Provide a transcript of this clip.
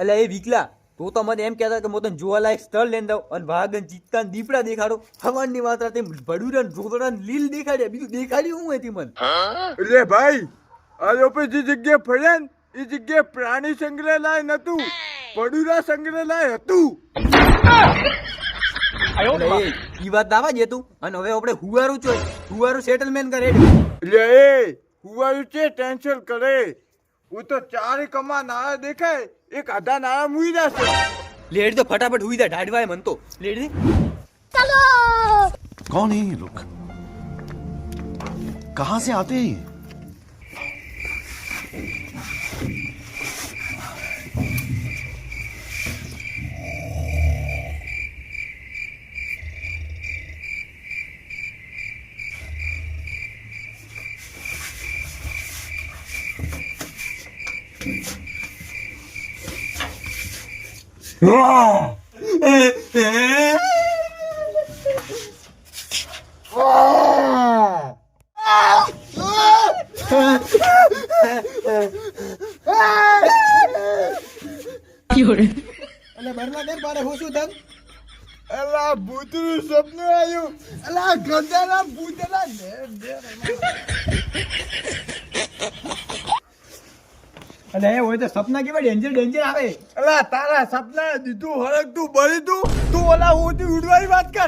એટલે એ વિકલા તો મને એમ કહેતા કે હું તને જોવાલાયક સ્થળ લઈને દઉં અને વાઘન ચિત્તા દીપડા દેખાડો. હવાનની વાત રાતે ભડુરા ઢોકળા લીલ દેખાડ્યા, બીજું દેખાડ્યું હું હતી મને. એટલે ભાઈ આ લોકો જે જગ્યાએ ફર્યા ને એ જગ્યાએ પ્રાણી સંગ્રહાલય નતું, પડુરા સંગ્રહાલય હતું. ઈ વાત દાવા જ હતું. અને હવે આપણે હુવારું સેટલમેન્ટ કરે. એટલે એ હુવાયું છે ટેન્શન કરે. હું તો ચારે કમા નાળા દેખાય, એક આધા નાળા મુઈ જશે. લેડ તો ફટાફટ હુઈ જા, ઢાઢવાય મન તો. લેડ चलो कौन है ये लोग? कहां से आते हैं ये? અલા ભૂતનું સપનું આવ્યું. અલા ગંધાના ભૂતના અને એ હોય તો સપના કેવા ડેન્જર આવે. અલા તારા સપના દીધું હરકતું બળી તું ઓલા હોતી ઉડવાની વાત કર.